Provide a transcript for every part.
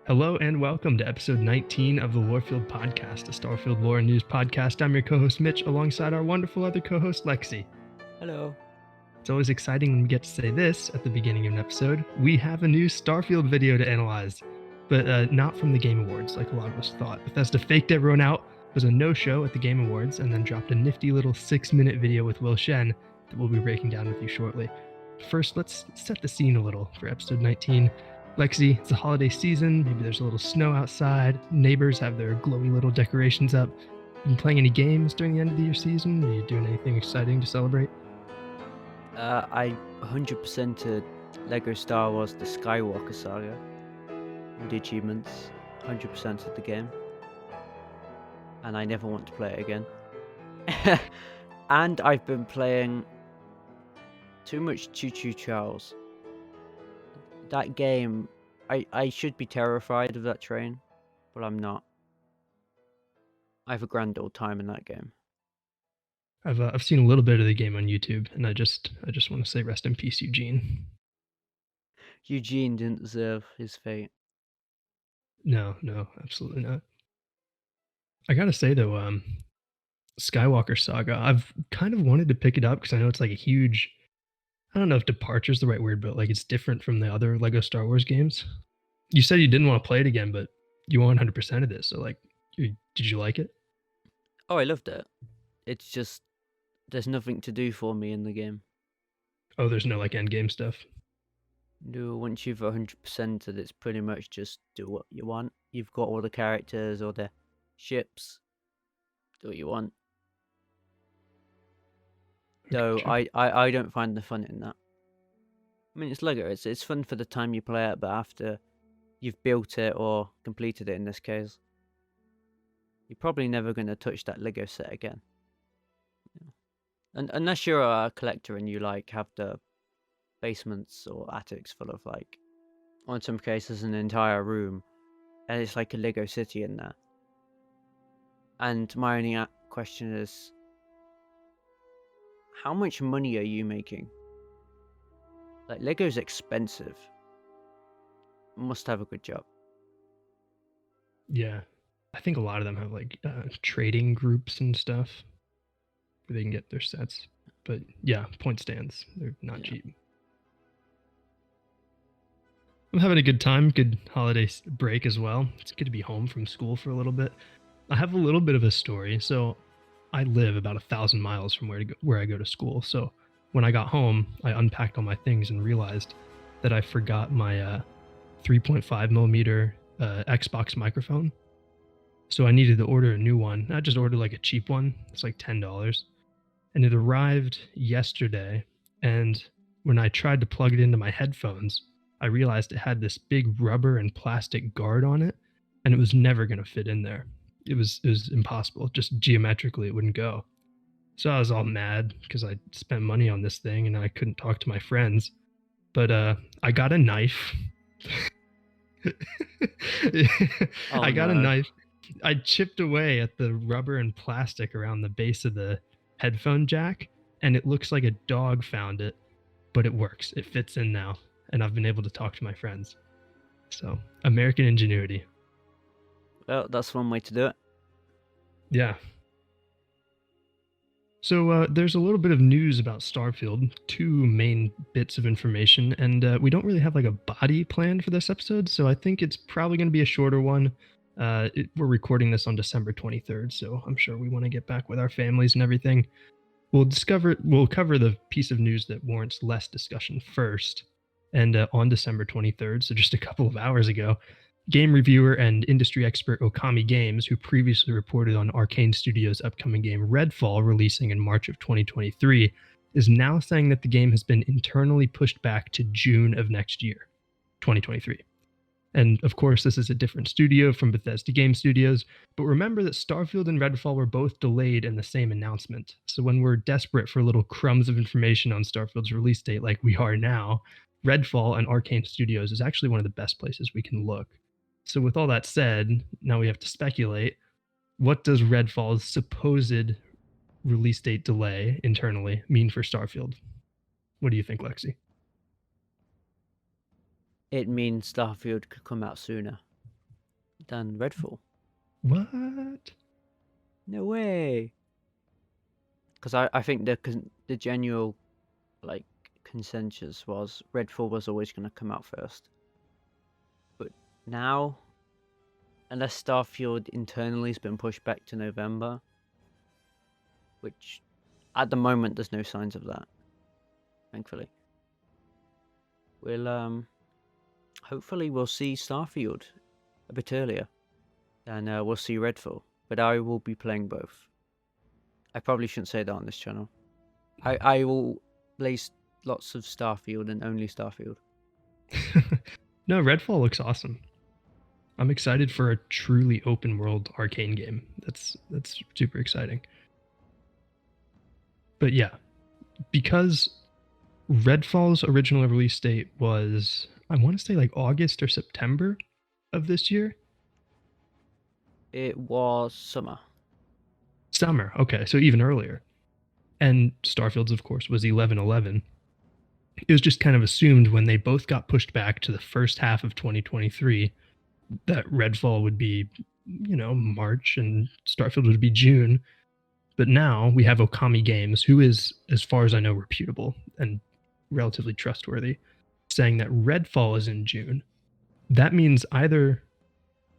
Hello and welcome to episode 19 of the Lorefield podcast, a Starfield lore and news podcast. I'm your co-host Mitch, alongside our wonderful other co-host Lexi. Hello. It's always exciting when we get to say this at the beginning of an episode. We have a new Starfield video to analyze, but not from the Game Awards like a lot of us thought. Bethesda faked everyone out, was a no-show at the Game Awards, and then dropped a nifty little 6-minute video with Will Shen that we'll be breaking down with you shortly. First, let's set the scene a little for episode 19. Lexi, it's the holiday season. Maybe there's a little snow outside. Neighbors have their glowy little decorations up. Been playing any games during the end of the year season? Are you doing anything exciting to celebrate? I 100%ed Lego Star Wars The Skywalker Saga. All the achievements, 100% of the game. And I never want to play it again. And I've been playing too much Choo Choo Charles. That game, I should be terrified of that train, but I'm not. I have a grand old time in that game. I've seen a little bit of the game on YouTube, and I just want to say rest in peace, Eugene. Eugene didn't deserve his fate. No, absolutely not. I gotta say though, Skywalker Saga, I've kind of wanted to pick it up because I know it's like a huge, I don't know if departure is the right word, but like it's different from the other Lego Star Wars games. You said you didn't want to play it again, but you 100% of this. So like, did you like it? Oh, I loved it. It's just, there's nothing to do for me in the game. Oh, there's no like end game stuff. No, once you've 100%ed, it's pretty much just do what you want. You've got all the characters or the ships. Do what you want. Though Gotcha. I don't find the fun in that. I mean, it's Lego. It's fun for the time you play it, but after you've built it or completed it in this case, you're probably never going to touch that Lego set again. And unless you're a collector and you like have the basements or attics full of like, or in some cases an entire room, and it's like a Lego city in there. And my only question is, how much money are you making? Like, Lego's expensive. Must have a good job. Yeah, I think a lot of them have like trading groups and stuff where they can get their sets. But yeah, point stands. They're not cheap. I'm having a good time, good holiday break as well. It's good to be home from school for a little bit. I have a little bit of a story. So I live about 1,000 miles from where I go to school. So when I got home, I unpacked all my things and realized that I forgot my 3.5 millimeter Xbox microphone. So I needed to order a new one. I just ordered like a cheap one. It's like $10. And it arrived yesterday. And when I tried to plug it into my headphones, I realized it had this big rubber and plastic guard on it, and it was never going to fit in there. It was impossible. Just geometrically, it wouldn't go. So I was all mad because I spent money on this thing and I couldn't talk to my friends. But I got a knife. I got a knife. I chipped away at the rubber and plastic around the base of the headphone jack, and it looks like a dog found it, but it works. It fits in now, and I've been able to talk to my friends. So, American ingenuity. Well, that's one way to do it. Yeah. So there's a little bit of news about Starfield, 2 main bits of information, and we don't really have like a body plan for this episode, so I think it's probably going to be a shorter one. We're recording this on December 23rd, so I'm sure we want to get back with our families and everything. We'll cover the piece of news that warrants less discussion first. And on December 23rd, so just a couple of hours ago, game reviewer and industry expert Okami Games, who previously reported on Arcane Studios' upcoming game Redfall releasing in March of 2023, is now saying that the game has been internally pushed back to June of next year, 2023. And of course, this is a different studio from Bethesda Game Studios, but remember that Starfield and Redfall were both delayed in the same announcement. So when we're desperate for little crumbs of information on Starfield's release date like we are now, Redfall and Arcane Studios is actually one of the best places we can look. So with all that said, now we have to speculate. What does Redfall's supposed release date delay internally mean for Starfield? What do you think, Lexi? It means Starfield could come out sooner. than Redfall. What? No way. Because I think the genuine like consensus was Redfall was always going to come out first. But now, unless Starfield internally has been pushed back to November, which at the moment there's no signs of that, thankfully. We'll hopefully we'll see Starfield a bit earlier, and we'll see Redfall. But I will be playing both. I probably shouldn't say that on this channel. I will play lots of Starfield and only Starfield. No, Redfall looks awesome. I'm excited for a truly open world arcane game. That's super exciting. But yeah, because Redfall's original release date was, I want to say like August or September of this year. It was summer. Summer. Okay, so even earlier. And Starfield's, of course, was 11/11. It was just kind of assumed when they both got pushed back to the first half of 2023 that Redfall would be, March and Starfield would be June. But now we have Okami Games, who is, as far as I know, reputable and relatively trustworthy, saying that Redfall is in June. That means either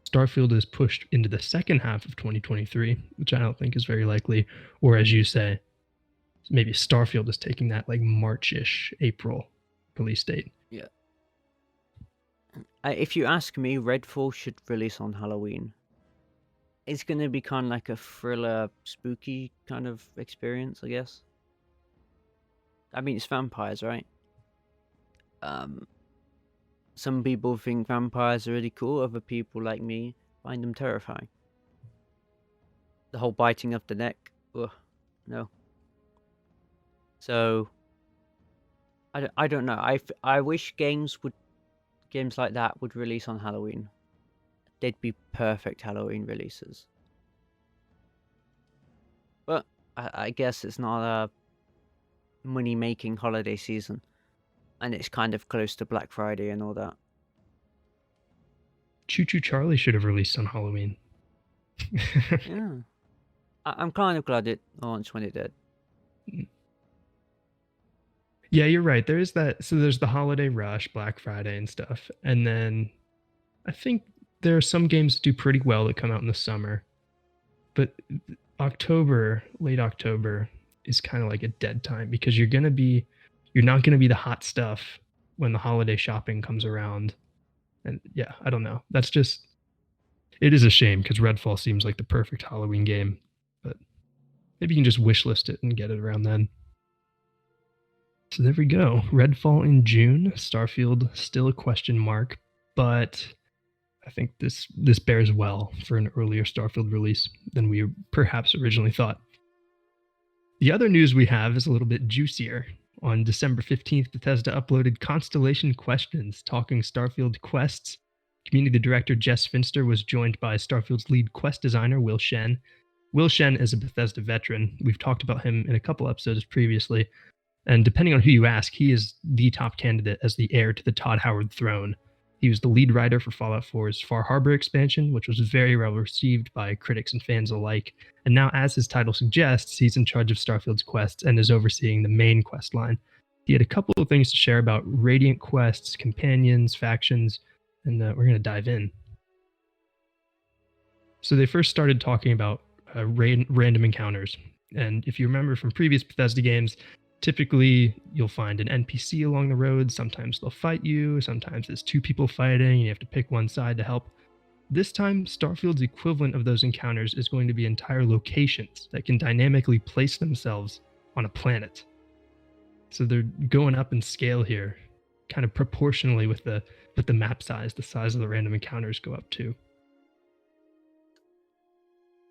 Starfield is pushed into the second half of 2023, which I don't think is very likely, or as you say, maybe Starfield is taking that like March-ish, April release date. Yeah. If you ask me, Redfall should release on Halloween. It's going to be kind of like a thriller, spooky kind of experience, I guess. I mean, it's vampires, right? Some people think vampires are really cool. Other people, like me, find them terrifying. The whole biting of the neck, ugh, no. So, I don't know. I wish games like that would release on Halloween. They'd be perfect Halloween releases. But I guess it's not a money-making holiday season, and it's kind of close to Black Friday and all that. Choo Choo Charlie should have released on Halloween. Yeah. I'm kind of glad it launched when it did. Yeah, you're right. There is that. So there's the holiday rush, Black Friday and stuff. And then I think there are some games that do pretty well that come out in the summer. But October, late October, is kind of like a dead time because you're not going to be the hot stuff when the holiday shopping comes around. And yeah, I don't know. It is a shame because Redfall seems like the perfect Halloween game. But maybe you can just wishlist it and get it around then. So there we go. Redfall in June. Starfield still a question mark, but I think this bears well for an earlier Starfield release than we perhaps originally thought. The other news we have is a little bit juicier. On December 15th, Bethesda uploaded Constellation Questions, talking Starfield quests. Community director Jess Finster was joined by Starfield's lead quest designer, Will Shen. Will Shen is a Bethesda veteran. We've talked about him in a couple episodes previously. And depending on who you ask, he is the top candidate as the heir to the Todd Howard throne. He was the lead writer for Fallout 4's Far Harbor expansion, which was very well received by critics and fans alike. And now, as his title suggests, he's in charge of Starfield's quests and is overseeing the main quest line. He had a couple of things to share about Radiant quests, companions, factions, and we're going to dive in. So they first started talking about random encounters. And if you remember from previous Bethesda games, typically you'll find an NPC along the road. Sometimes they'll fight you. Sometimes it's two people fighting and you have to pick one side to help. This time, Starfield's equivalent of those encounters is going to be entire locations that can dynamically place themselves on a planet. So they're going up in scale here, kind of proportionally with the map size. The size of the random encounters go up too.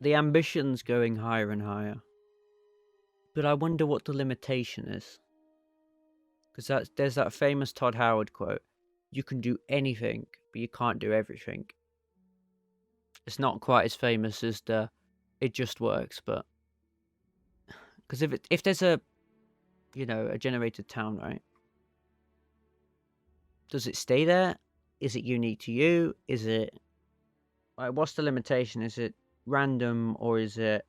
The ambition's going higher and higher. But I wonder what the limitation is. Because there's that famous Todd Howard quote, you can do anything, but you can't do everything. It's not quite as famous as the it just works, but... Because if there's a generated town, right? Does it stay there? Is it unique to you? Is it Like, what's the limitation? Is it random, or is it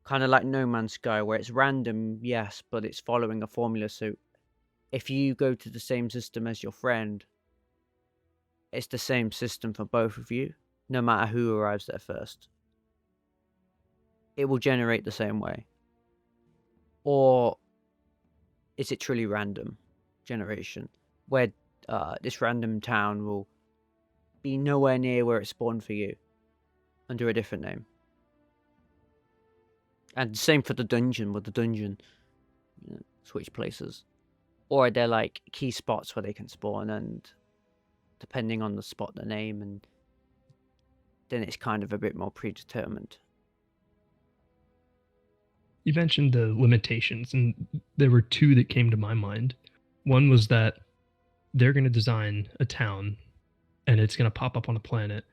kind of like No Man's Sky, where it's random, yes, but it's following a formula? So if you go to the same system as your friend, it's the same system for both of you, no matter who arrives there first. It will generate the same way. Or is it truly random generation, where this random town will be nowhere near where it spawned for you, under a different name? And same for the dungeon, with the dungeon, switch places. Or are there like key spots where they can spawn, and depending on the spot, the name, and then it's kind of a bit more predetermined. You mentioned the limitations, and there were two that came to my mind. One was that they're going to design a town and it's going to pop up on a planet.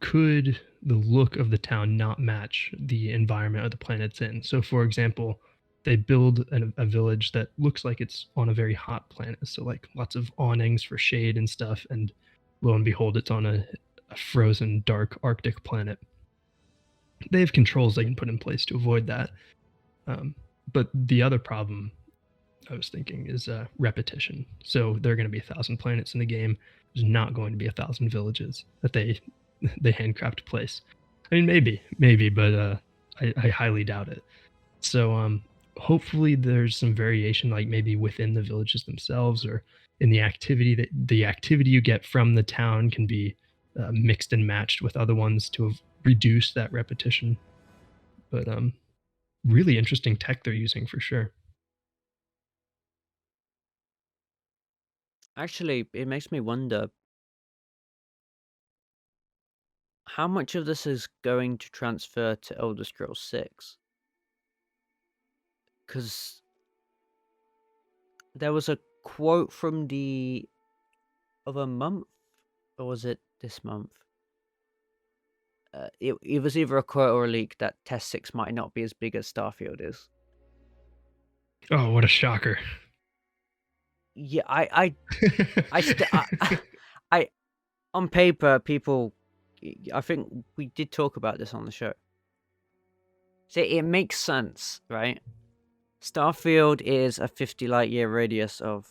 Could the look of the town not match the environment of the planet it's in? So, for example, they build a village that looks like it's on a very hot planet. So, like lots of awnings for shade and stuff. And lo and behold, it's on a frozen, dark Arctic planet. They have controls they can put in place to avoid that. But the other problem I was thinking is repetition. So there are going to be 1,000 planets in the game. There's not going to be 1,000 villages that they handcraft place. I mean, maybe, but I highly doubt it. So hopefully there's some variation, like maybe within the villages themselves, or in the activity that the activity you get from the town can be mixed and matched with other ones to reduce that repetition. But really interesting tech they're using for sure. Actually, it makes me wonder how much of this is going to transfer to Elder Scrolls 6. Because there was a quote from the other month, or was it this month? It was either a quote or a leak that Test 6 might not be as big as Starfield is. Oh, what a shocker. Yeah, I on paper, people, I think we did talk about this on the show. So it makes sense, right? Starfield is a 50 light year radius of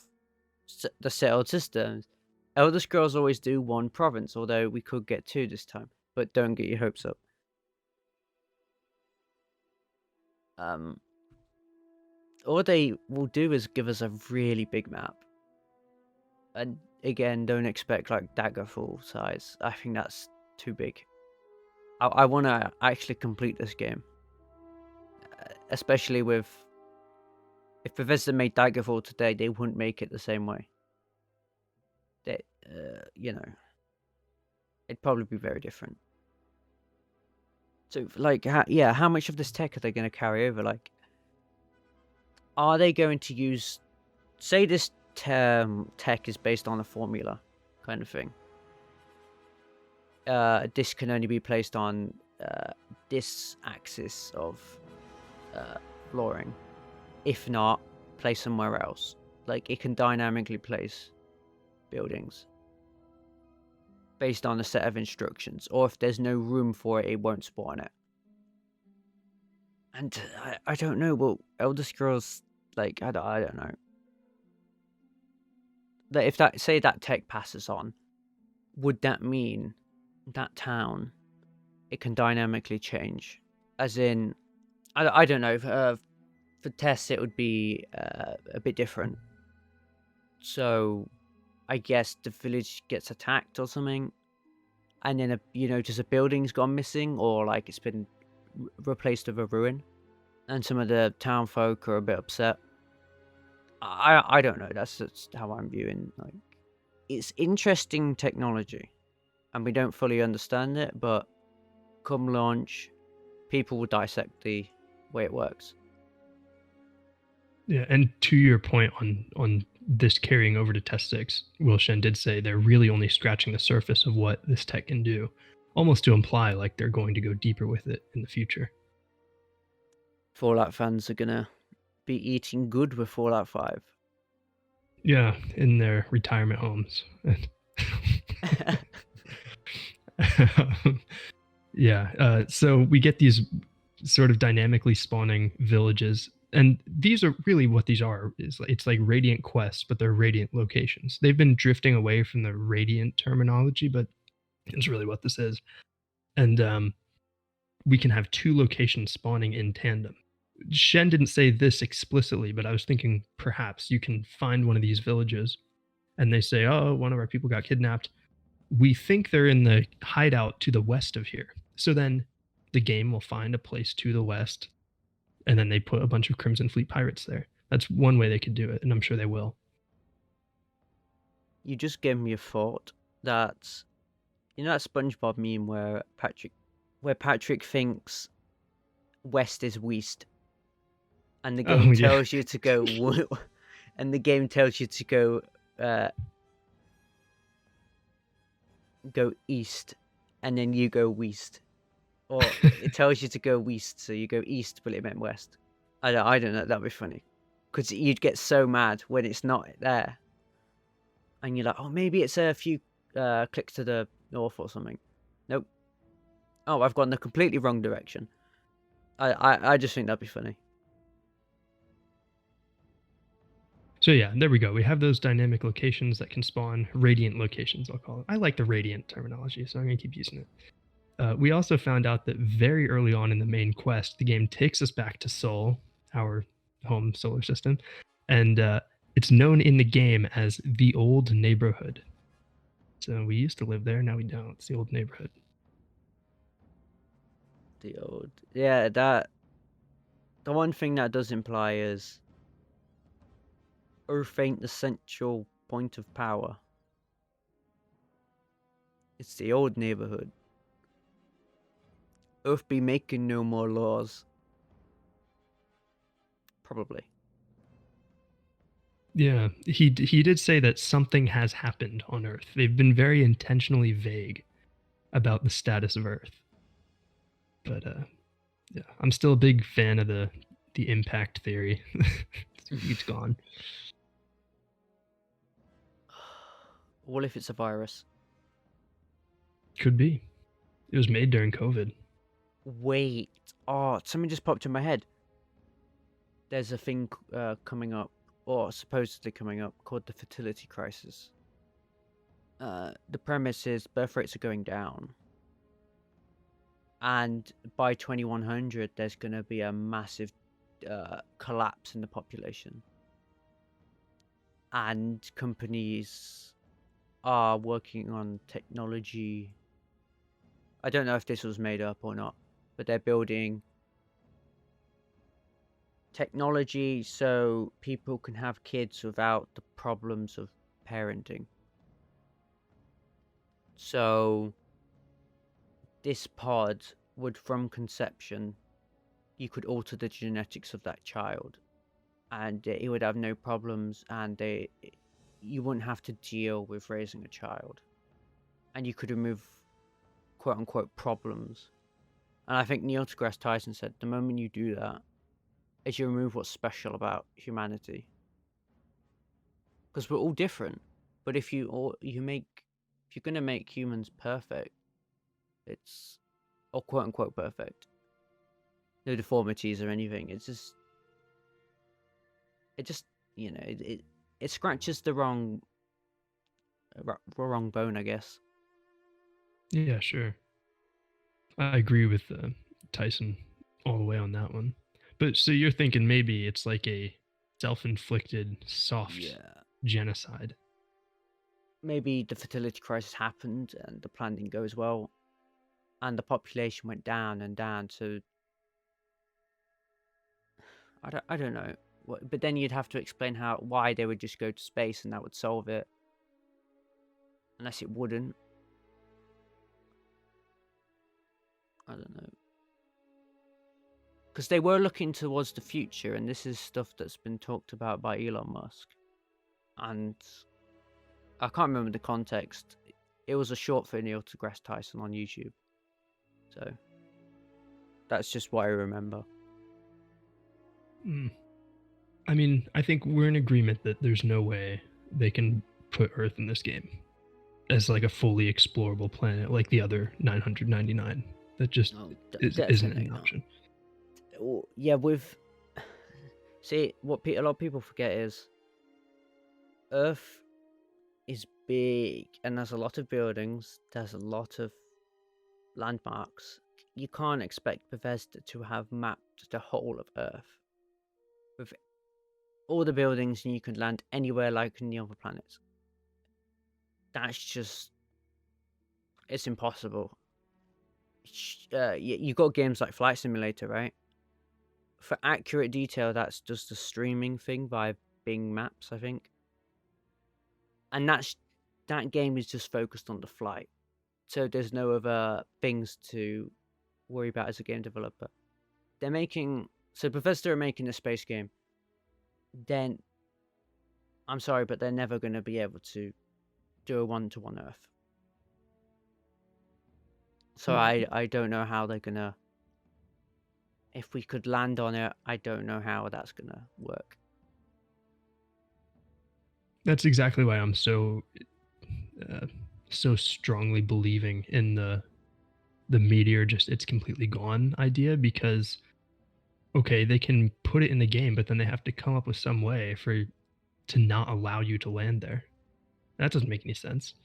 the settled systems. Elder Scrolls always do one province, although we could get two this time. But don't get your hopes up. All they will do is give us a really big map. And again, don't expect like Daggerfall size. I think that's too big. I want to actually complete this game. Especially with... if Bethesda made Daggerfall today, they wouldn't make it the same way. They, it'd probably be very different. So, like, how much of this tech are they going to carry over? Like, are they going to use... say this tech is based on a formula kind of thing. This can only be placed on this axis of flooring. If not, place somewhere else. Like, it can dynamically place buildings based on a set of instructions, or if there's no room for it, it won't spawn it. And I don't know. Well, Elder Scrolls, like, I don't know. That if that, say that tech passes on, would that mean that town, it can dynamically change? As in, I don't know. For tests, it would be a bit different. So, I guess the village gets attacked or something, and then just a building's gone missing, or like it's been replaced with a ruin, and some of the town folk are a bit upset. I don't know. That's how I'm viewing. Like, it's interesting technology, and we don't fully understand it, but come launch, people will dissect the way it works. Yeah, and to your point on this carrying over to Test 6, Will Shen did say they're really only scratching the surface of what this tech can do, almost to imply like they're going to go deeper with it in the future. Fallout fans are gonna be eating good with Fallout 5. Yeah, in their retirement homes. Yeah. So we get these sort of dynamically spawning villages, and these are really what these are. Is it's like radiant quests, but they're radiant locations. They've been drifting away from the radiant terminology, but it's really what this is. And we can have two locations spawning in tandem. Shen didn't say this explicitly, but I was thinking perhaps you can find one of these villages, and they say, "Oh, one of our people got kidnapped." We think they're in the hideout to the west of here. So then the game will find a place to the west, and then they put a bunch of Crimson Fleet pirates there. That's one way they could do it, and I'm sure they will. You just gave me a thought that that SpongeBob meme where Patrick thinks west is west, and the Oh game yeah. tells you to go, and the game tells you to go east, and then you go west, or it tells you to go west, so you go east, but it meant west. I don't know. That'd be funny, because you'd get so mad when it's not there, and you're like, oh, maybe it's a few clicks to the north or something. Nope. Oh, I've gone the completely wrong direction. I just think that'd be funny. So yeah, there we go. We have those dynamic locations that can spawn radiant locations, I'll call it. I like the radiant terminology, so I'm going to keep using it. We also found out that very early on in the main quest, the game takes us back to Sol, our home solar system, and it's known in the game as the Old Neighborhood. So we used to live there, now we don't. It's the Old Neighborhood. The one thing that does imply is Earth ain't the central point of power. It's the old neighborhood. Earth be making no more laws. Probably. Yeah, he did say that something has happened on Earth. They've been very intentionally vague about the status of Earth. But yeah, I'm still a big fan of the impact theory. It's gone. What if it's a virus? Could be. It was made during COVID. Wait. Oh, something just popped in my head. There's a thing coming up, or supposedly coming up, called the fertility crisis. The premise is birth rates are going down. And by 2100, there's going to be a massive collapse in the population. And companies are working on technology. I don't know if this was made up or not, but they're building technology so people can have kids without the problems of parenting. So this pod would, from conception, you could alter the genetics of that child, and it would have no problems, and you wouldn't have to deal with raising a child, and you could remove quote unquote problems. And I think Neil deGrasse Tyson said the moment you do that is you remove what's special about humanity, because we're all different. But if you're going to make humans perfect, it's, or quote unquote perfect, no deformities or anything, it just it scratches the wrong bone, I guess. Yeah, sure. I agree with Tyson all the way on that one. But so you're thinking maybe it's like a self-inflicted soft genocide. Maybe the fertility crisis happened and the plan didn't go as well, and the population went down and down. So I don't know. But then you'd have to explain why they would just go to space, and that would solve it. Unless it wouldn't. I don't know. Because they were looking towards the future, and this is stuff that's been talked about by Elon Musk. And I can't remember the context. It was a short for Neil deGrasse Tyson on YouTube. So that's just what I remember. I mean, I think we're in agreement that there's no way they can put Earth in this game. as like a fully explorable planet like the other 999. That just Oh, isn't definitely an not. option. Yeah, with see what a lot of people forget is Earth is big, and there's a lot of buildings. There's a lot of landmarks. You can't expect Bethesda to have mapped the whole of Earth with all the buildings, and you can land anywhere like in the other planets. That's just, it's impossible. You got games like Flight Simulator, right? For accurate detail, that's just a streaming thing via Bing Maps, I think. And that game is just focused on the flight, so there's no other things to worry about as a game developer. Bethesda are making a space game. Then I'm sorry, but they're never going to be able to do a one-to-one Earth. So I don't know how they're gonna. If we could land on it, I don't know how that's gonna work. That's exactly why I'm uh, so strongly believing in the meteor just it's completely gone idea, because okay, they can put it in the game, but then they have to come up with some way for to not allow you to land there. That doesn't make any sense.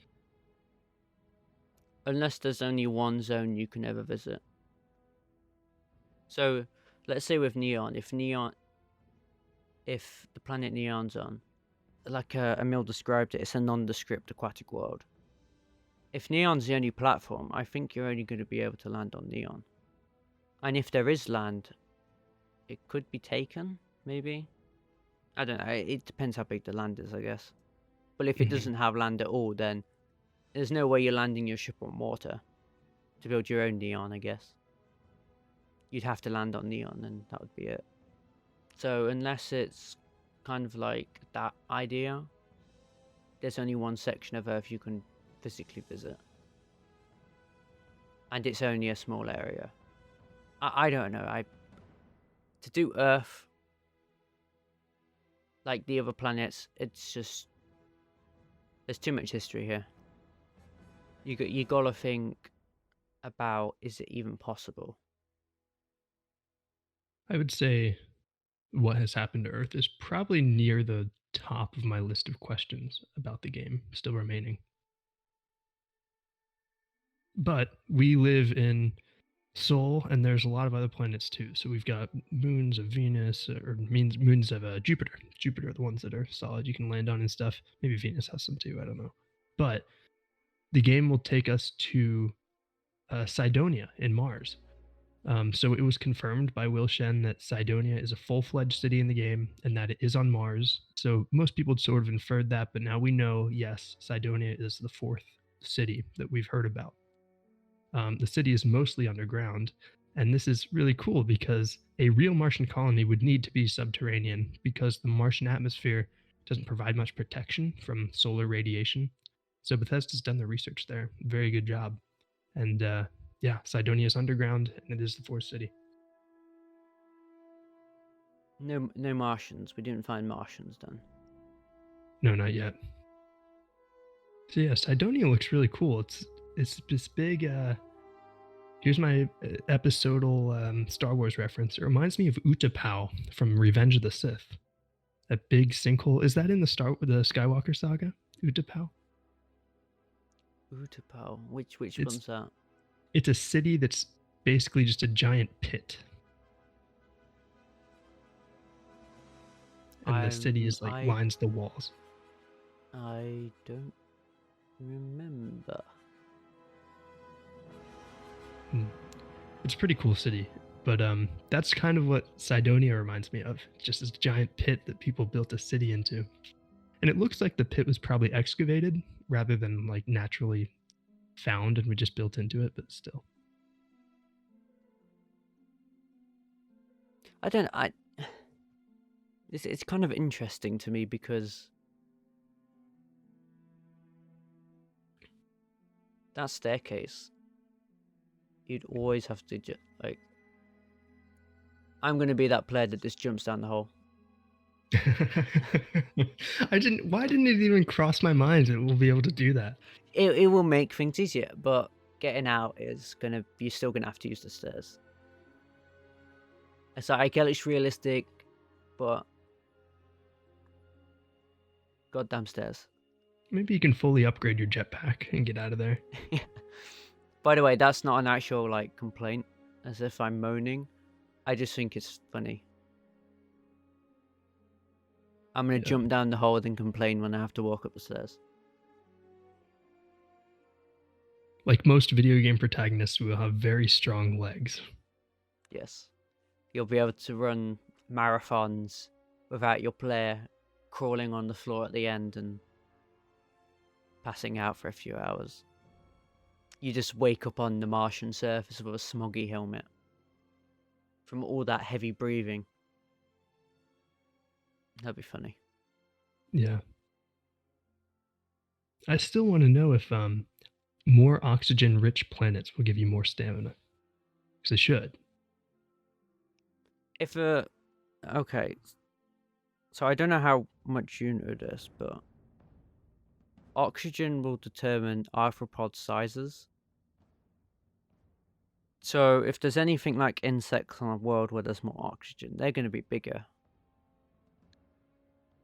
Unless there's only one zone you can ever visit. So let's say with Neon, if the planet Neon's on, like Emil described it, it's a nondescript aquatic world. If Neon's the only platform, I think you're only going to be able to land on Neon. And if there is land, it could be taken, maybe. I don't know. It depends how big the land is, I guess. But if it doesn't have land at all, then there's no way you're landing your ship on water to build your own Neon, I guess. You'd have to land on Neon, and that would be it. So unless it's kind of like that idea, there's only one section of Earth you can physically visit. And it's only a small area. I don't know. To do Earth like the other planets, it's just, there's too much history here. You gotta think about, is it even possible? I would say what has happened to Earth is probably near the top of my list of questions about the game still remaining. But we live in Sol, and there's a lot of other planets too. So we've got moons of Venus, or moons of Jupiter. Jupiter are the ones that are solid you can land on and stuff. Maybe Venus has some too. I don't know. But the game will take us to Cydonia in Mars. So it was confirmed by Will Shen that Cydonia is a full-fledged city in the game and that it is on Mars. So most people had sort of inferred that, but now we know, yes, Cydonia is the fourth city that we've heard about. The city is mostly underground, and this is really cool because a real Martian colony would need to be subterranean because the Martian atmosphere doesn't provide much protection from solar radiation. So Bethesda's done their research there. Very good job. And yeah, Cydonia is underground, and it is the fourth city. No Martians. We didn't find Martians done. No, not yet. So yeah, Cydonia looks really cool. It's this big. Here's my episodal Star Wars reference. It reminds me of Utapau from Revenge of the Sith. That big sinkhole. Is that in the Skywalker saga? Utapau. Utapau. Which It's one's that? it's a city that's basically just a giant pit, and the city is like lines the walls. I don't remember. It's a pretty cool city, but that's kind of what Cydonia reminds me of. Just this giant pit that people built a city into, and it looks like the pit was probably excavated rather than like naturally found, and we just built into it. But still, It's kind of interesting to me because that staircase, you'd always have to like. I'm gonna be that player that just jumps down the hole. I didn't. Why didn't it even cross my mind that we'll be able to do that? It will make things easier, but getting out is gonna you're still gonna have to use the stairs. So I get it's realistic, but goddamn stairs. Maybe you can fully upgrade your jetpack and get out of there. By the way, that's not an actual like complaint, as if I'm moaning. I just think it's funny. I'm gonna Yeah. jump down the hole and complain when I have to walk up the stairs. Like most video game protagonists, will have very strong legs. Yes. You'll be able to run marathons without your player crawling on the floor at the end and passing out for a few hours. You just wake up on the Martian surface with a smoggy helmet from all that heavy breathing. That'd be funny. Yeah. I still want to know if more oxygen-rich planets will give you more stamina. Because they should. If okay, so I don't know how much you know this, but oxygen will determine arthropod sizes. So if there's anything like insects on a world where there's more oxygen, they're going to be bigger.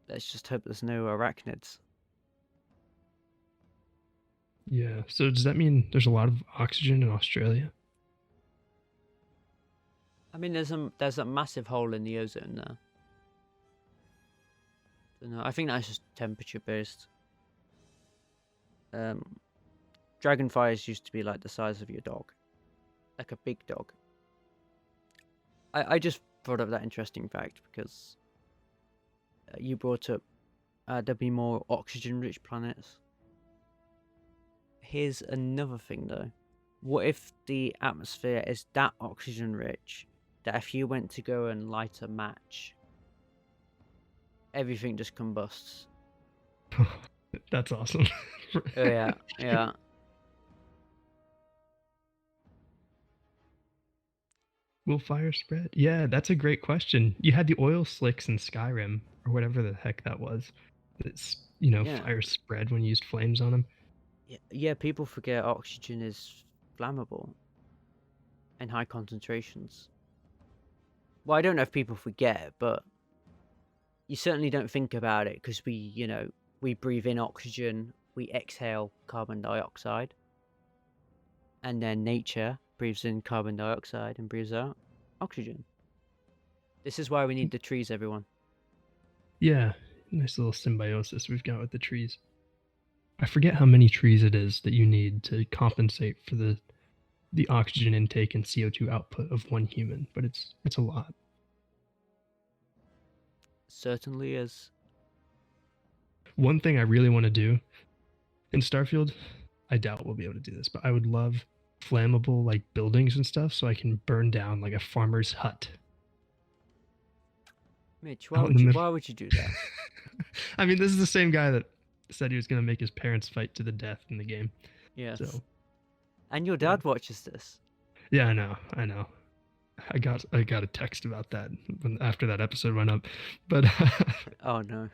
Let's just hope there's no arachnids. Yeah. So does that mean there's a lot of oxygen in Australia? I mean, there's a massive hole in the ozone there. No, I think that's just temperature based. Dragonflies used to be like the size of your dog, like a big dog. I just brought up that interesting fact because you brought up there'd be more oxygen-rich planets. Here's another thing though. What if the atmosphere is that oxygen-rich that if you went to go and light a match, everything just combusts? That's awesome. Oh yeah, yeah. Will fire spread? Yeah, that's a great question. You had the oil slicks in Skyrim, or whatever the heck that was. It's, Yeah. fire spread when you used flames on them. Yeah, people forget oxygen is flammable in high concentrations. Well, I don't know if people forget, but you certainly don't think about it because we breathe in oxygen, we exhale carbon dioxide, and then nature breathes in carbon dioxide and breathes out oxygen. This is why we need the trees, everyone. Yeah, nice little symbiosis we've got with the trees. I forget how many trees it is that you need to compensate for the oxygen intake and CO2 output of one human, but it's a lot. Certainly is. One thing I really want to do in Starfield, I doubt we'll be able to do this, but I would love flammable like buildings and stuff so I can burn down like a farmer's hut. Mitch, Out in the middle. why would you do that? I mean, this is the same guy that said he was going to make his parents fight to the death in the game. Yes. So, and your dad watches this. yeah, I know. I got a text about that after that episode went up, but Oh no.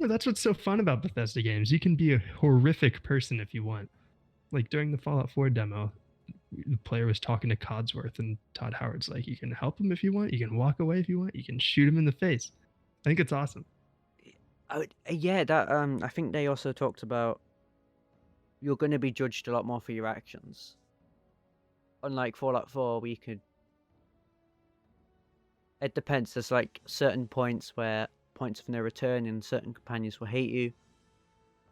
no, that's what's so fun about Bethesda games. You can be a horrific person if you want. Like during the Fallout 4 demo, the player was talking to Codsworth, and Todd Howard's like, "You can help him if you want. You can walk away if you want. You can shoot him in the face." I think it's awesome. Yeah, that I think they also talked about you're going to be judged a lot more for your actions. Unlike Fallout 4, where you could. It depends. There's like certain points of no return, and certain companions will hate you.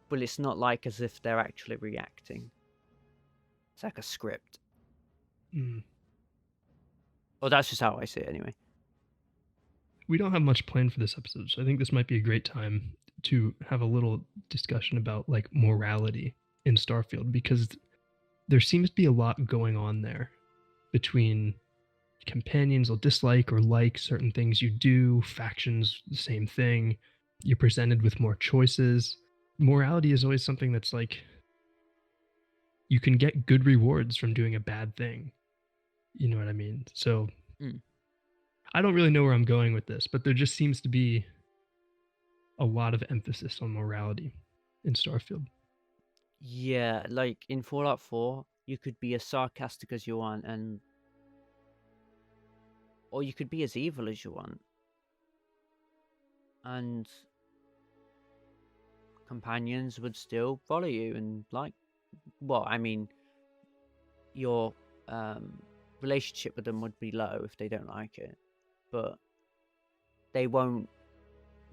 But it's not like as if they're actually reacting. It's like a script. Mm. Well, that's just how I see it anyway. We don't have much planned for this episode, so I think this might be a great time to have a little discussion about like morality in Starfield, because there seems to be a lot going on there between companions will dislike or like certain things you do, factions the same thing, you're presented with more choices. Morality is always something that's like you can get good rewards from doing a bad thing. You know what I mean? So I don't really know where I'm going with this, but there just seems to be a lot of emphasis on morality in Starfield. Yeah, like in Fallout 4, you could be as sarcastic as you want, or you could be as evil as you want, and companions would still follow you and like. Well, I mean, your relationship with them would be low if they don't like it, but they won't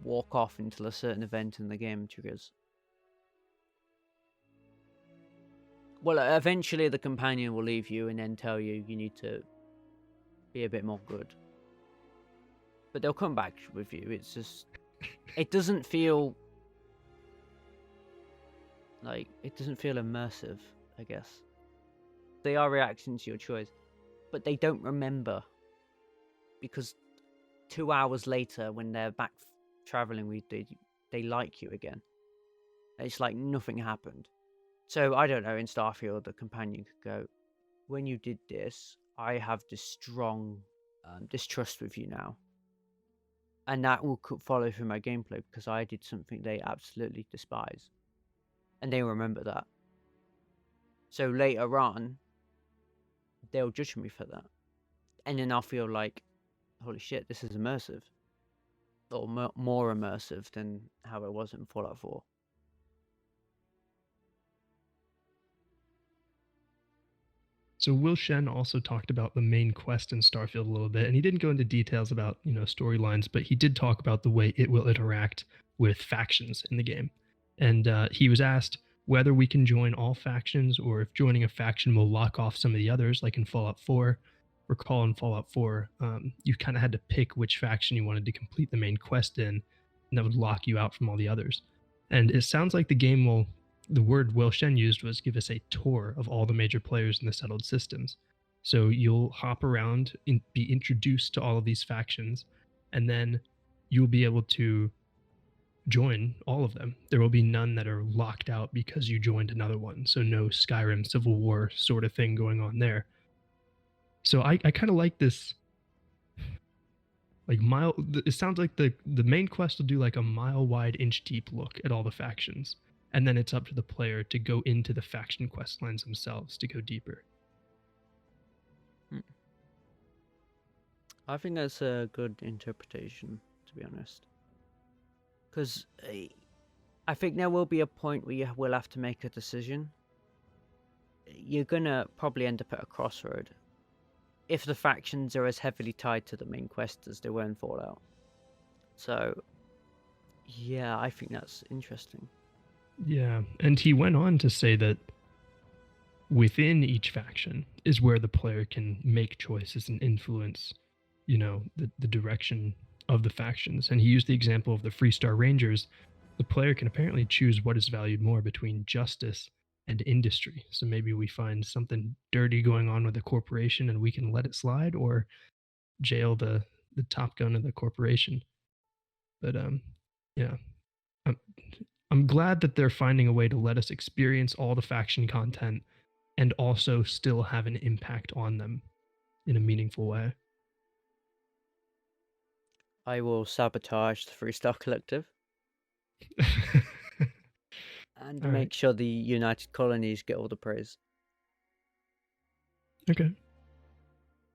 walk off until a certain event in the game triggers. Well, eventually the companion will leave you and then tell you you need to be a bit more good. But they'll come back with you. It's just, it doesn't feel immersive, I guess. They are reacting to your choice, but they don't remember, because 2 hours later when they're back traveling with you, they like you again. It's like nothing happened. So I don't know, in Starfield the companion could go, when you did this, I have this strong distrust with you now, and that will follow through my gameplay because I did something they absolutely despise, and they remember that. So later on, they'll judge me for that, and then I'll feel like, holy shit, this is immersive, or more immersive than how it was in Fallout 4. So Will Shen also talked about the main quest in Starfield a little bit, and he didn't go into details about storylines, but he did talk about the way it will interact with factions in the game. And he was asked whether we can join all factions or if joining a faction will lock off some of the others, like in Fallout 4. Recall in Fallout 4, you kind of had to pick which faction you wanted to complete the main quest in, and that would lock you out from all the others. And it sounds like the game will, the word Will Shen used was give us a tour of all the major players in the settled systems. So you'll hop around and be introduced to all of these factions, and then you'll be able to join all of them. There will be none that are locked out because you joined another one. So no Skyrim Civil War sort of thing going on there. So I kind of like this. Like it sounds like the main quest will do like a mile wide, inch deep look at all the factions, and then it's up to the player to go into the faction quest lines themselves to go deeper. I think that's a good interpretation, to be honest, because I think there will be a point where you will have to make a decision. You're gonna probably end up at a crossroad if the factions are as heavily tied to the main quest as they were in Fallout. So, yeah, I think that's interesting. Yeah, and he went on to say that within each faction is where the player can make choices and influence, the direction of the factions. And he used the example of the Freestar Rangers. The player can apparently choose what is valued more between justice and industry. So maybe we find something dirty going on with a corporation and we can let it slide, or jail the top gun of the corporation. But yeah, I'm, I'm glad that they're finding a way to let us experience all the faction content and also still have an impact on them in a meaningful way. I will sabotage the Freestar Collective and All right. make sure the United Colonies get all the praise. Okay.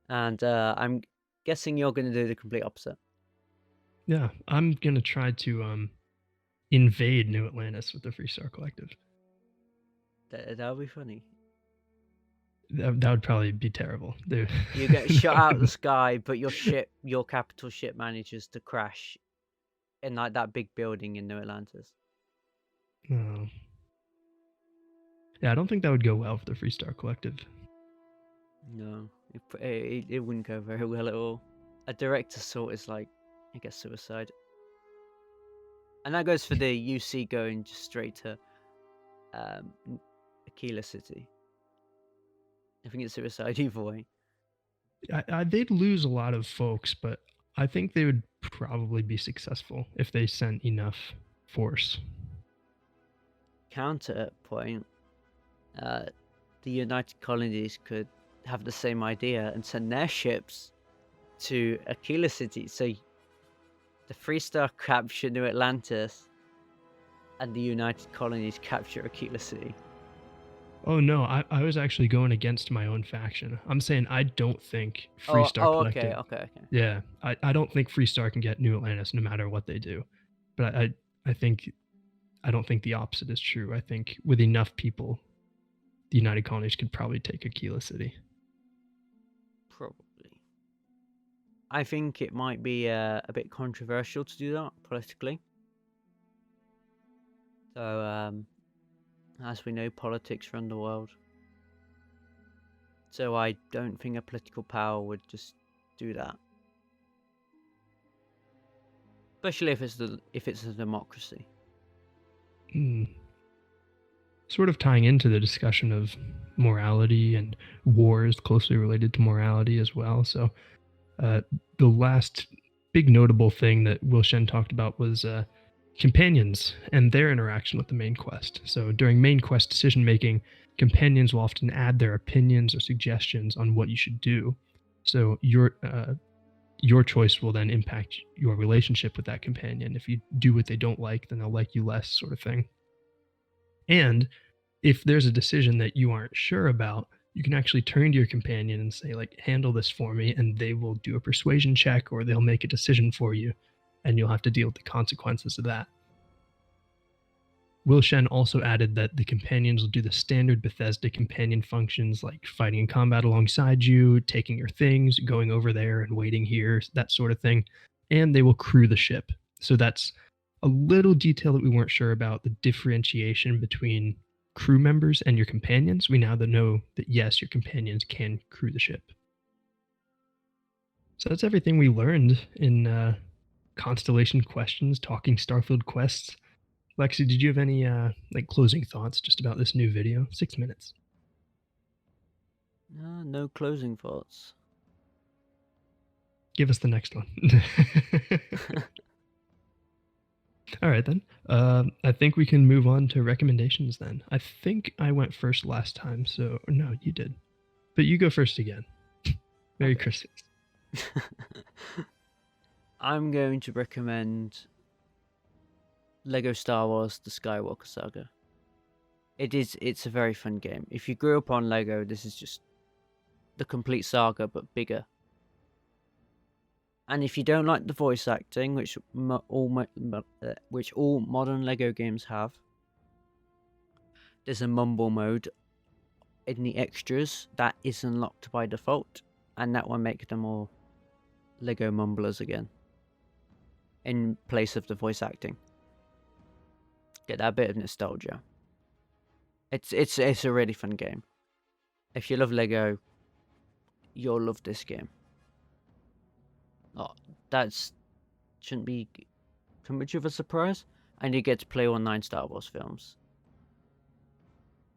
And I'm guessing you're going to do the complete opposite. Yeah, I'm gonna try to invade New Atlantis with the Freestar Collective. That would be funny. That would probably be terrible. Dude. You get shot out of the sky, but your capital ship manages to crash in like that big building in New Atlantis. Oh. Yeah, I don't think that would go well for the Freestar Collective. No, it wouldn't go very well at all. A direct assault is like, I guess, suicide. And that goes for the UC going just straight to Aquila City. I think it's suicide either way. They'd lose a lot of folks, but I think they would probably be successful if they sent enough force. Counterpoint, the United Colonies could have the same idea and send their ships to Aquila City. So The Freestar capture New Atlantis, and the United Colonies capture Aquila City. Oh no, I was actually going against my own faction. I'm saying I don't think Freestar Collective. Okay. Yeah, I don't think Freestar can get New Atlantis no matter what they do. But I think I don't think the opposite is true. I think with enough people, the United Colonies could probably take Aquila City. Probably. I think it might be a bit controversial to do that politically. So, as we know, politics run the world. So I don't think a political power would just do that. Especially if it's a democracy. Sort of tying into the discussion of morality, and war is closely related to morality as well. So the last big notable thing that Will Shen talked about was companions and their interaction with the main quest. So during main quest decision making, companions will often add their opinions or suggestions on what you should do. So your choice will then impact your relationship with that companion. If you do what they don't like, then they'll like you less, sort of thing. And if there's a decision that you aren't sure about, you can actually turn to your companion and say, like, handle this for me, and they will do a persuasion check, or they'll make a decision for you, and you'll have to deal with the consequences of that. Will Shen also added that the companions will do the standard Bethesda companion functions, like fighting in combat alongside you, taking your things, going over there and waiting here, that sort of thing. And they will crew the ship. So that's a little detail that we weren't sure about, the differentiation between crew members and your companions. We now know that, yes, your companions can crew the ship. So that's everything we learned in Constellation Questions, talking Starfield quests. Lexi, did you have any like closing thoughts just about this new video? 6 minutes. No closing thoughts. Give us the next one. All right, then. I think we can move on to recommendations then. I think I went first last time, so no, you did. But you go first again. Merry Christmas. I'm going to recommend Lego Star Wars: The Skywalker Saga. It's a very fun game. If you grew up on Lego, this is just the complete saga but bigger. And if you don't like the voice acting, which all modern Lego games have, there's a mumble mode in the extras that is unlocked by default, and that will make them all Lego mumblers again in place of the voice acting. Get that bit of nostalgia. It's a really fun game. If you love Lego, you'll love this game. Oh, that shouldn't be too much of a surprise. And you get to play all 9 Star Wars films.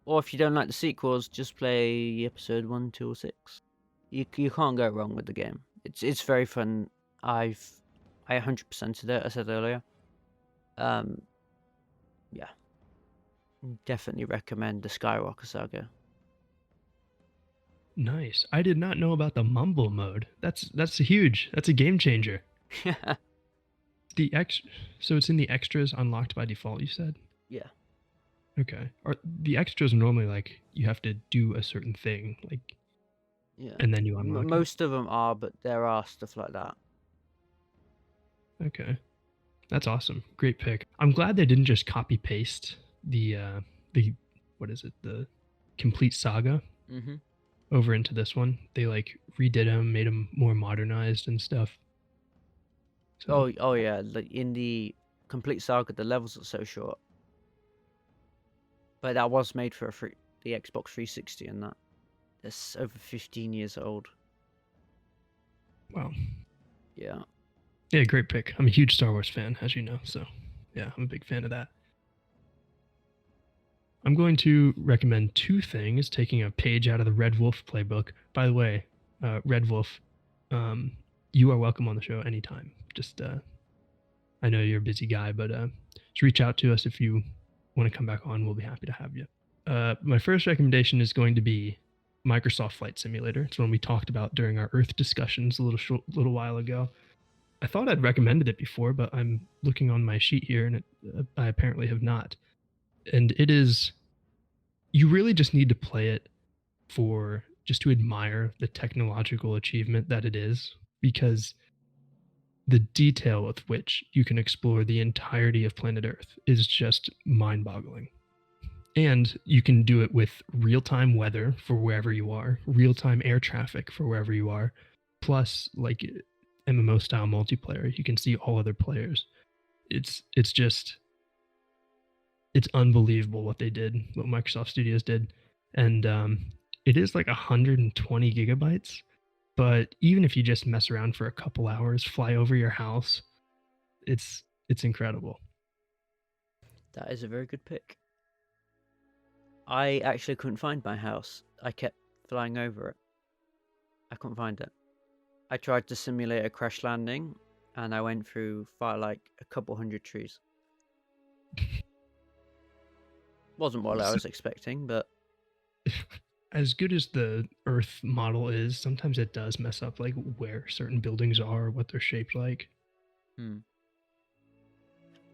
Or if you don't like the sequels, just play episode 1, 2, or 6. You can't go wrong with the game. It's very fun. I 100%ed it, I said earlier. Yeah. Definitely recommend the Skywalker Saga. Nice. I did not know about the mumble mode. That's huge. That's a game changer. Yeah. So it's in the extras unlocked by default, you said? Yeah. Okay. Or the extras are normally like you have to do a certain thing, like, Yeah. and then you unlock Most of them are, but there are stuff like that. Okay. That's awesome. Great pick. I'm glad they didn't just copy paste the what is it? The complete saga over into this one. They like redid them, made them more modernized and stuff. So, oh yeah, like in the complete saga, the levels are so short. But that was made for the Xbox 360, and that it's over 15 years old. Wow. Yeah. Yeah, great pick. I'm a huge Star Wars fan, as you know, so yeah, I'm a big fan of that. I'm going to recommend 2 things, taking a page out of the Red Wolf playbook. By the way, Red Wolf, you are welcome on the show anytime. Just, I know you're a busy guy, but just reach out to us if you want to come back on. We'll be happy to have you. My first recommendation is going to be Microsoft Flight Simulator. It's one we talked about during our Earth discussions a little while ago. I thought I'd recommended it before, but I'm looking on my sheet here, and I apparently have not. And it is, you really just need to play it for just to admire the technological achievement that it is, because the detail with which you can explore the entirety of planet Earth is just mind boggling. And you can do it with real time weather for wherever you are, real time air traffic for wherever you are, plus like MMO style multiplayer. You can see all other players. It's just it's unbelievable what they did, what Microsoft Studios did, and it is like 120 gigabytes. But even if you just mess around for a couple hours, fly over your house, it's incredible. That is a very good pick. I actually couldn't find my house. I kept flying over it. I couldn't find it. I tried to simulate a crash landing, and I went through like a couple hundred trees. Wasn't what I was expecting, but As good as the Earth model is, sometimes it does mess up like where certain buildings are, what they're shaped like.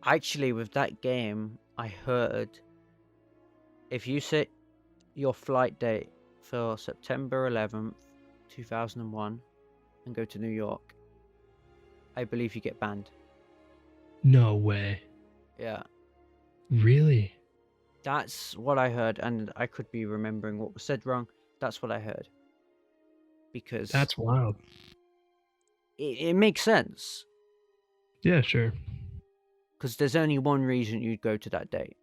Actually, with that game, I heard if you set your flight date for September 11th, 2001, and go to New York, I believe you get banned. No way. Yeah. Really? That's what I heard, and I could be remembering what was said wrong. That's what I heard. Because That's wild. it makes sense. Yeah, sure. Because there's only one reason you'd go to that date.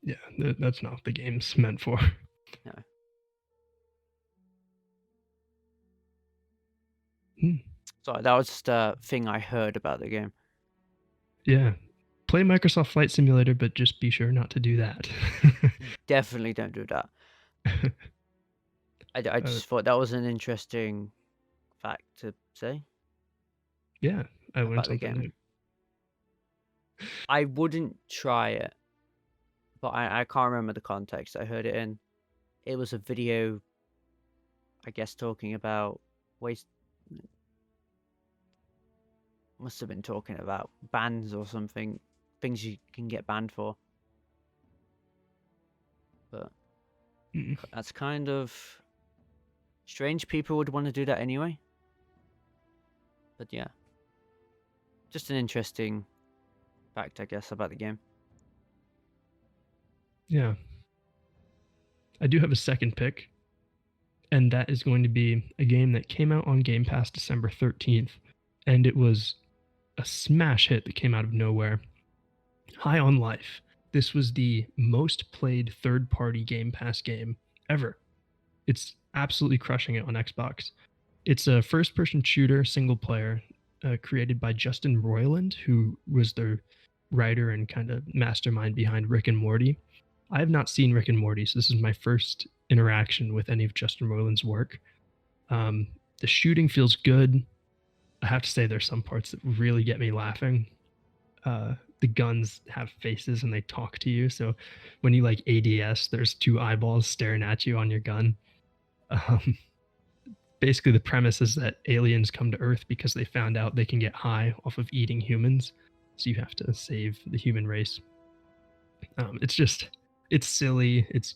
Yeah, that's not what the game's meant for. No. So that was just a thing I heard about the game. Yeah. Play Microsoft Flight Simulator, but just be sure not to do that. Definitely don't do that. I just thought that was an interesting fact to say. Yeah, I learned about the something game. new. I wouldn't try it, but I can't remember the context I heard it in. It was a video, I guess, talking about waste. Must have been talking about bans or something, things you can get banned for. But that's kind of strange. People would want to do that anyway. But yeah, just an interesting fact, I guess, about the game. Yeah. I do have a second pick, and that is going to be a game that came out on Game Pass December 13th, and it was a smash hit that came out of nowhere. High on Life. This was the most played third party Game Pass game ever. It's absolutely crushing it on Xbox. It's a first person shooter, single player, created by Justin Roiland, who was the writer and kind of mastermind behind Rick and Morty. I have not seen Rick and Morty, so this is my first interaction with any of Justin Roiland's work. The shooting feels good. I have to say, there's some parts that really get me laughing. The guns have faces and they talk to you. So when you like ADS, there's two eyeballs staring at you on your gun. Um, Basically, the premise is that aliens come to Earth because they found out they can get high off of eating humans. So you have to save the human race. It's silly, it's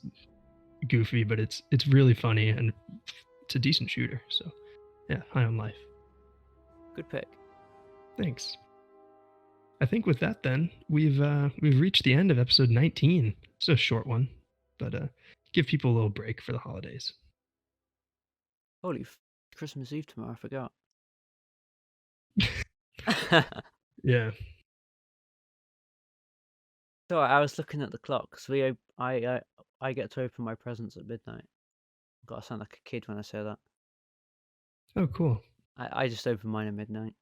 goofy, but it's really funny and it's a decent shooter. So yeah, High on Life. Good pick. Thanks. I think with that, then we've reached the end of episode 19. It's a short one, but give people a little break for the holidays. Holy Christmas Eve tomorrow! I forgot. Yeah. So I was looking at the clock. So I get to open my presents at midnight. Gotta sound like a kid when I say that. Oh, cool. I just open mine at midnight.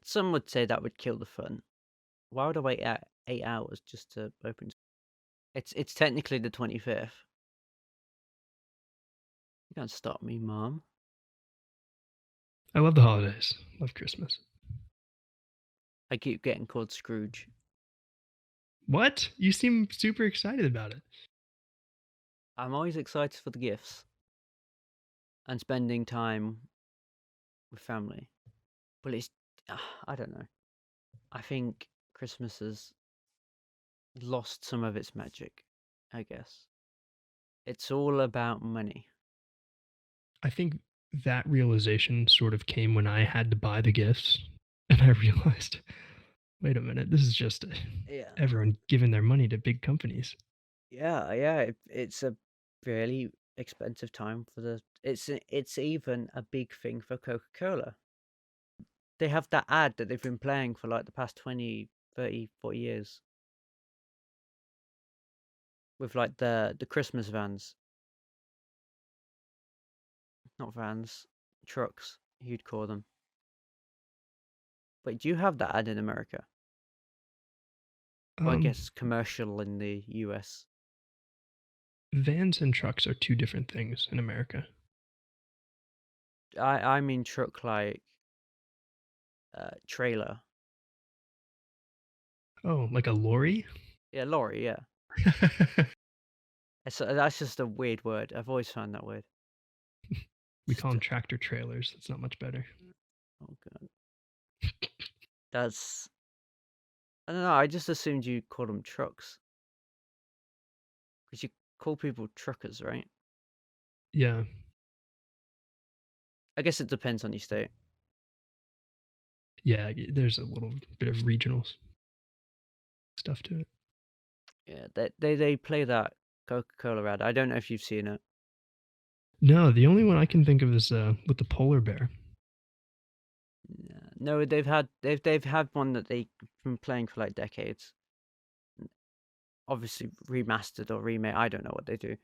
Some would say that would kill the fun. Why would I wait 8 hours just to open? It's technically the 25th. You can't stop me, Mom. I love the holidays. Love Christmas. I keep getting called Scrooge. What? You seem super excited about it. I'm always excited for the gifts and spending time with family. But it's, I don't know. I think Christmas has lost some of its magic, I guess. It's all about money. I think that realization sort of came when I had to buy the gifts, and I realized, wait a minute, this is just Yeah. everyone giving their money to big companies. Yeah. It's a really expensive time for the. It's even a big thing for Coca-Cola. They have that ad that they've been playing for like the past 20, 30, 40 years with like the Christmas vans. Not vans, trucks, you'd call them. But do you have that ad in America? Well, I Um, guess commercial in the US. Vans and trucks are two different things in America. I mean truck like trailer. Oh, like a lorry? Yeah, lorry, yeah. That's just a weird word. I've always found that weird. We call Just, them tractor trailers. That's not much better. oh god. That's I don't know, I just assumed you call them trucks. Because you call people truckers, right? Yeah, I guess it depends on your state. yeah. There's a little bit of regional stuff to it. Yeah, they play that Coca-Cola ad. I don't know if you've seen it. No, the only one I can think of is with the polar bear. No, they've had one that they've been playing for like decades. Obviously remastered or remade. I don't know what they do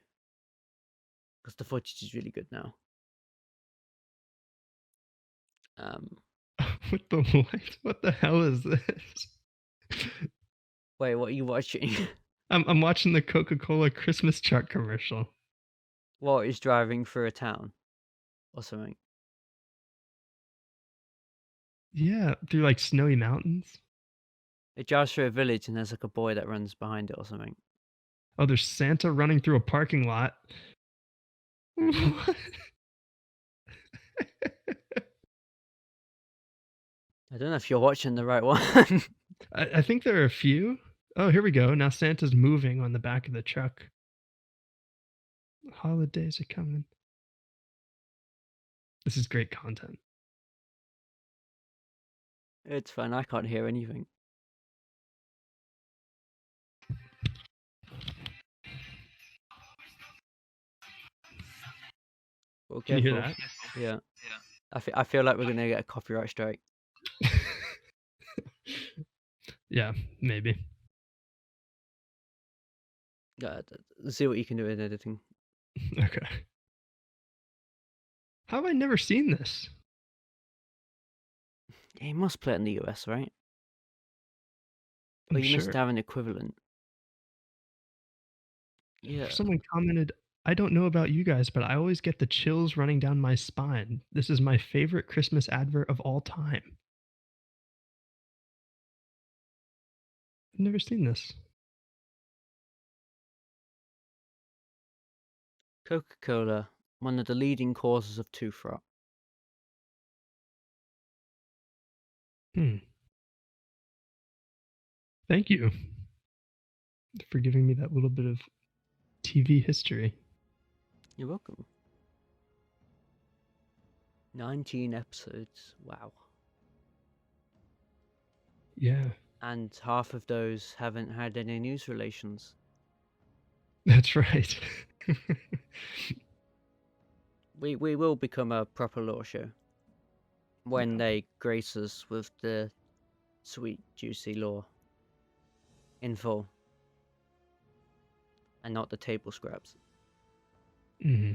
because the footage is really good now. With the lights? What the hell is this? Wait, what are you watching? I'm watching the Coca-Cola Christmas truck commercial. What is driving through a town or something? Yeah, through like snowy mountains. It drives through a village and there's like a boy that runs behind it or something. Oh, there's Santa running through a parking lot. What? I don't know if you're watching the right one. I think there are a few. Oh, here we go. Now Santa's moving on the back of the truck. Holidays are coming. This is great content. It's fine. I can't hear anything. Well, Can you hear careful. that? Yeah. I feel like we're gonna get a copyright strike. Yeah, maybe. See what you can do in editing. Okay. How have I never seen this? Yeah, you must play it in the US, right? Or I'm you must sure. have an equivalent. Yeah. Someone commented, I don't know about you guys, but I always get the chills running down my spine. This is my favorite Christmas advert of all time. I've never seen this. Coca-Cola, one of the leading causes of tooth rot. Hmm. Thank you for giving me that little bit of TV history. You're welcome. 19 episodes. Wow. Yeah, And half of those haven't had any news relations. that's right. We will become a proper lore show when they grace us with the sweet, juicy lore in full, and not the table scraps. Mm-hmm.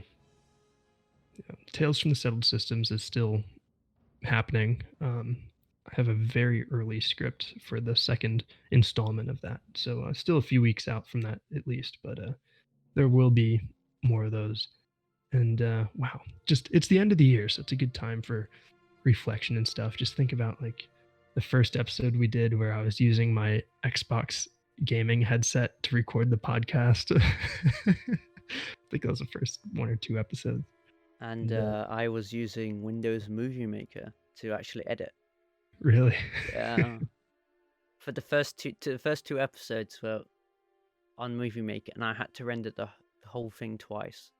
Yeah. Tales from the Settled Systems is still happening. I have a very early script for the second installment of that, so still a few weeks out from that at least, but there will be more of those. And wow, just it's the end of the year, so it's a good time for reflection and stuff. Just think about like the first episode we did where I was using my Xbox gaming headset to record the podcast. I think that was the first one or two episodes. And I was using Windows Movie Maker to actually edit. Really? Yeah. For the first two episodes were on Movie Maker, and I had to render the whole thing twice.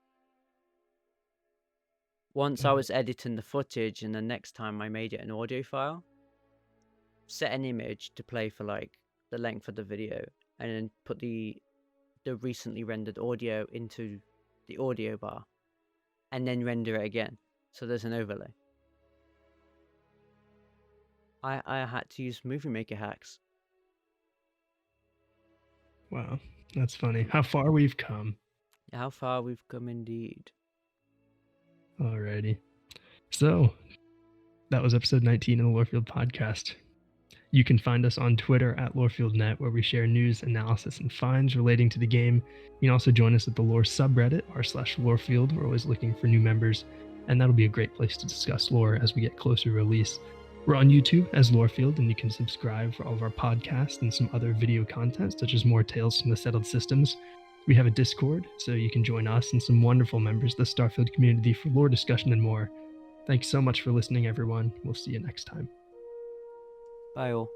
Once I Oh, was editing the footage, and the next time I made it an audio file, set an image to play for like the length of the video, and then put the recently rendered audio into the audio bar, and then render it again. So there's an overlay. I had to use Movie Maker hacks. wow. That's funny. How far we've come. How far we've come indeed. Alrighty. So, that was episode 19 of the Lorefield podcast. You can find us on Twitter at LoreFieldNet, where we share news, analysis, and finds relating to the game. You can also join us at the Lore subreddit, r/Lorefield. We're always looking for new members, and that'll be a great place to discuss lore as we get closer to release. We're on YouTube as Lorefield, and you can subscribe for all of our podcasts and some other video content, such as more tales from the settled systems. We have a Discord, so you can join us and some wonderful members of the Starfield community for lore discussion and more. Thanks so much for listening, everyone. We'll see you next time. Bye all.